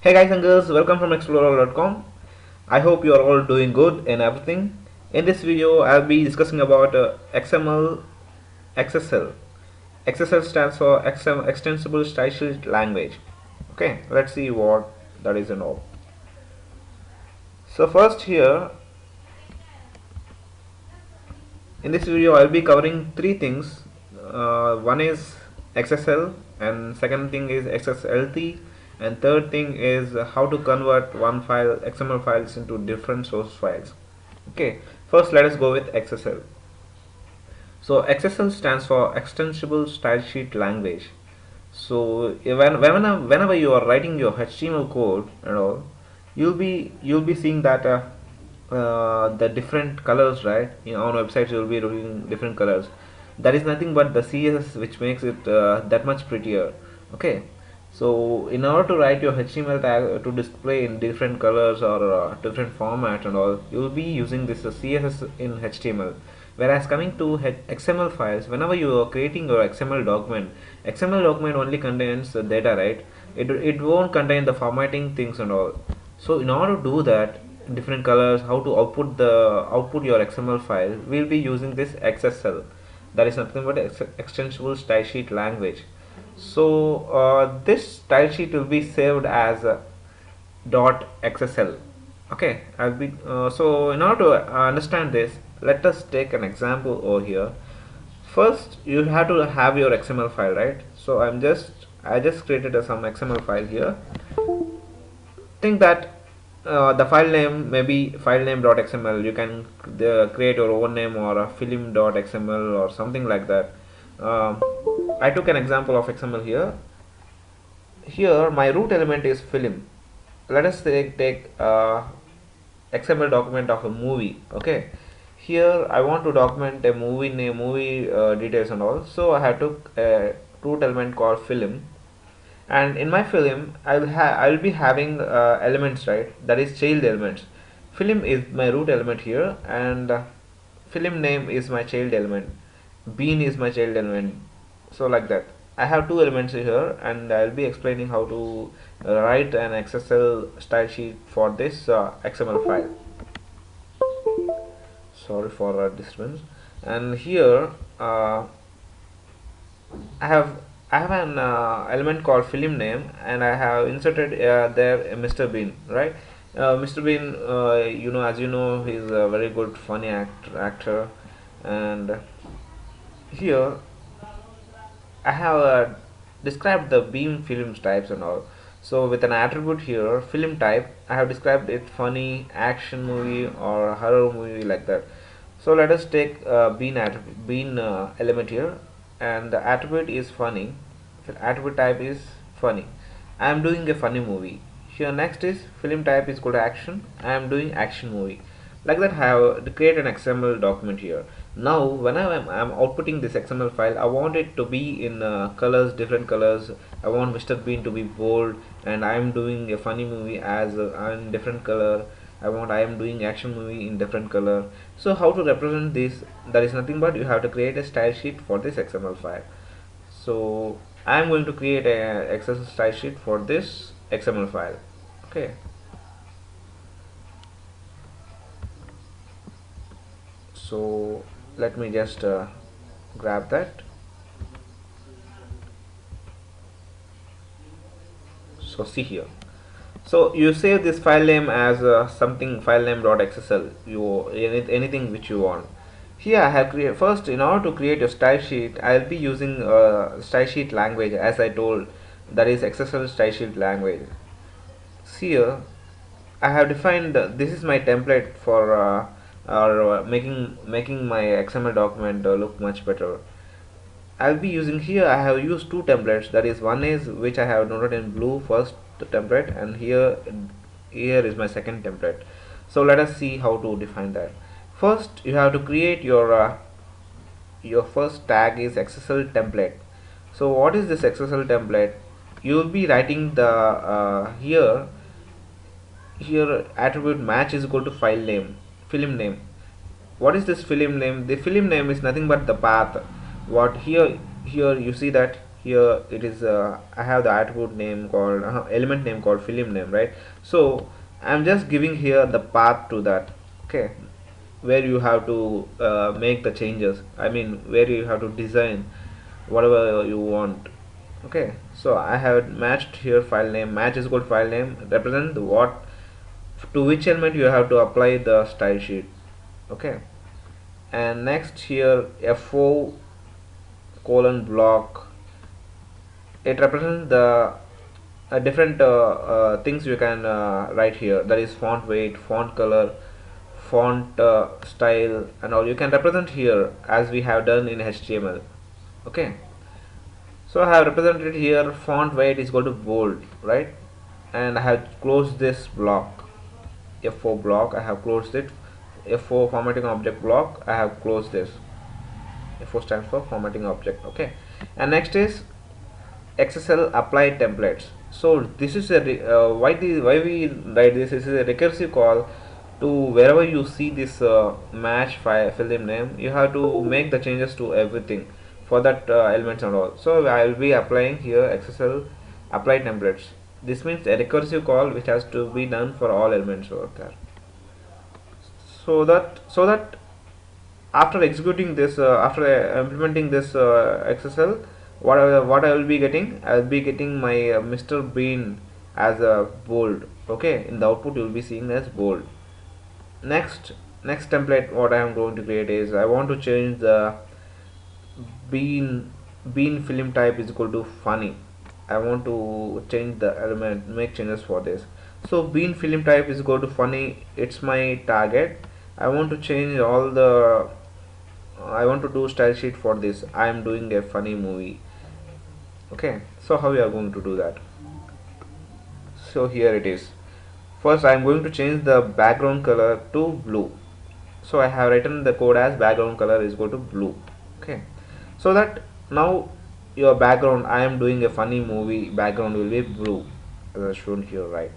Hey guys and girls, welcome from explorer.com. I hope you are all doing good and everything. In this video, I'll be discussing about XML, XSL. XSL stands for Extensible Style Sheet Language. Okay, let's see what that is and all. So first here, in this video, I'll be covering three things. One is XSL, and second thing is XSLT, and third thing is how to convert one file XML files into different source files. Okay, first let us go with XSL. So XSL stands for Extensible Style Sheet Language. So whenever you are writing your HTML code and all, you'll be seeing that the different colors, right? On websites you'll be reading different colors. That is nothing but the CSS which makes it that much prettier. Okay, so in order to write your HTML tag to display in different colors or different formats and all, you'll be using this CSS in HTML. Whereas coming to XML files, whenever you are creating your XML document only contains the data, right? It won't contain the formatting things and all. So in order to do that, different colors, how to output your XML file, we'll be using this XSL. That is nothing but extensible style sheet language. So this style sheet will be saved as .xsl. Okay, I'll be so in order to understand this, let us take an example over here. First you have to have your XML file, right? So I just created some XML file here. Think that the file name may be filename.xml. You can create your own name or a film.xml or something like that. I took an example of XML here. Here my root element is film. Let us take XML document of a movie. Okay, here I want to document a movie name, details and all. So I have took a root element called film, and in my film I'll be having elements, right? That is child elements. Film is my root element here, and film name is my child element. Bean is my child element. So like that, I have two elements here, and I'll be explaining how to write an XSL style sheet for this XML file. Sorry for disturbance. And here I have an element called film name, and I have inserted there a Mr. Bean, right? Mr. Bean, as you know, he's a very good funny actor, and here I have described the beam films types and all. So with an attribute here, film type, I have described it funny, action movie or horror movie, like that. So let us take bean element here, and the attribute is funny. The attribute type is funny. I am doing a funny movie. Here next is film type is equal to action. I am doing action movie. Like that, I have to create an XML document here. Now when I'm outputting this XML file, I want it to be in colors, different colors. I want Mr. Bean to be bold, and I am doing a funny movie as in different color. I am doing action movie in different color. So how to represent this? That is nothing but you have to create a style sheet for this XML file. So I am going to create a XSL style sheet for this XML file. Okay. So let me just grab that. So see here. So you save this file name as something filename.xsl. Anything which you want. Here I have created first. In order to create a style sheet, I'll be using style sheet language, as I told, that is XSL style sheet language. See here, I have defined this is my template for making my XML document look much better. I'll be using here, I have used two templates. That is, one is which I have noted in blue, first template, and here is my second template. So let us see how to define that. First you have to create your first tag is XSL template. So what is this XSL template? You will be writing the here attribute match is equal to file name, film name. What is this film name? The film name is nothing but the path. What here you see that here it is I have the attribute name called element name called film name, right? So I'm just giving here the path to that, okay, where you have to make the changes, I mean where you have to design whatever you want. Okay, so I have matched here file name. Match is equal to file name represent what, to which element you have to apply the style sheet. Okay, and next here F4 colon block, it represents the different things you can write here, that is font weight, font color, font style and all you can represent here as we have done in HTML. Okay, so I have represented here font weight is equal to bold, right? And I have closed this block, F4 block, I have closed it. F4 formatting object block, I have closed this. F4 stands for formatting object. Okay, and next is XSL apply templates. So this is a why we write this. This is a recursive call to wherever you see this match file film name, you have to make the changes to everything for that elements and all. So I will be applying here XSL apply templates. This means a recursive call which has to be done for all elements over there. So that after executing this, after implementing this XSL, what I will be getting, I will be getting my Mr. Bean as a bold. Okay, in the output you will be seeing as bold. Next template what I am going to create is I want to change the bean film type is equal to funny. I want to change the element, make changes for this. So bean film type is equal to funny, it's my target. I want to change all the I want to do style sheet for this. I am doing a funny movie. Okay, so how we are going to do that? So here it is. First I am going to change the background color to blue. So I have written the code as background color is equal to blue. Okay, so that now your background, I am doing a funny movie, background will be blue as I shown here, right?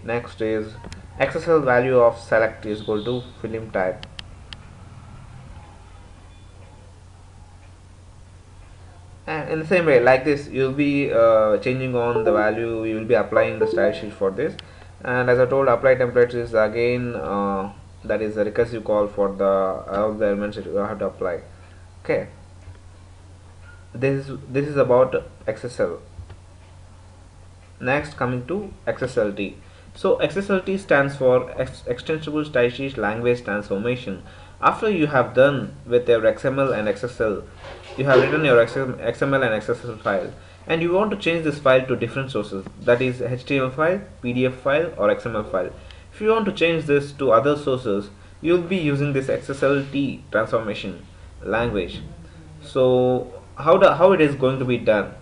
Next is XSL value of select is equal to film type. And in the same way, like this, you'll be changing on the value, you will be applying the style sheet for this. And as I told, apply templates is again that is a recursive call for the all the elements that you have to apply. Okay, this is about XSL. Next, coming to XSLT. So XSLT stands for Extensible Style Sheet Language Transformation. After you have done with your XML and XSL, you have written your XML and XSL file, and you want to change this file to different sources, that is HTML file, PDF file or XML file. If you want to change this to other sources, you will be using this XSLT transformation language. So how it is going to be done,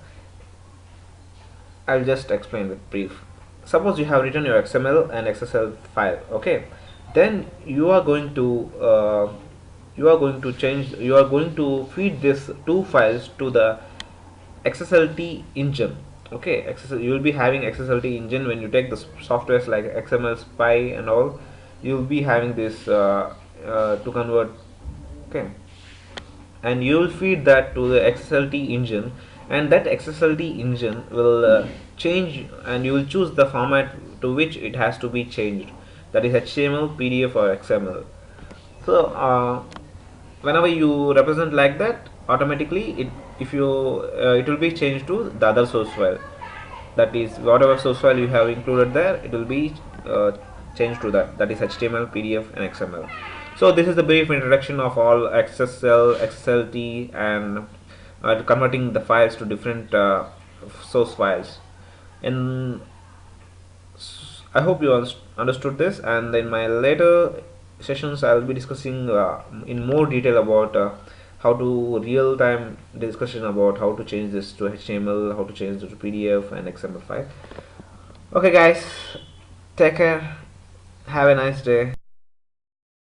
I'll just explain with brief. Suppose you have written your XML and XSL file, okay, then you are going to feed these two files to the XSLT engine. Okay, you will be having XSLT engine when you take the softwares like XML Spy and all. You will be having this to convert. Okay, and you will feed that to the XSLT engine, and that XSLT engine will change, and you will choose the format to which it has to be changed, that is HTML, PDF or XML. So whenever you represent like that, automatically it will be changed to the other source file, that is whatever source file you have included there, it will be changed to that is HTML, PDF and XML. So this is the brief introduction of all XSL, XSLT and converting the files to different source files. And I hope you understood this, and in my later sessions I will be discussing in more detail about how to real-time discussion about how to change this to HTML, how to change it to PDF and XML file. Okay guys, take care, have a nice day.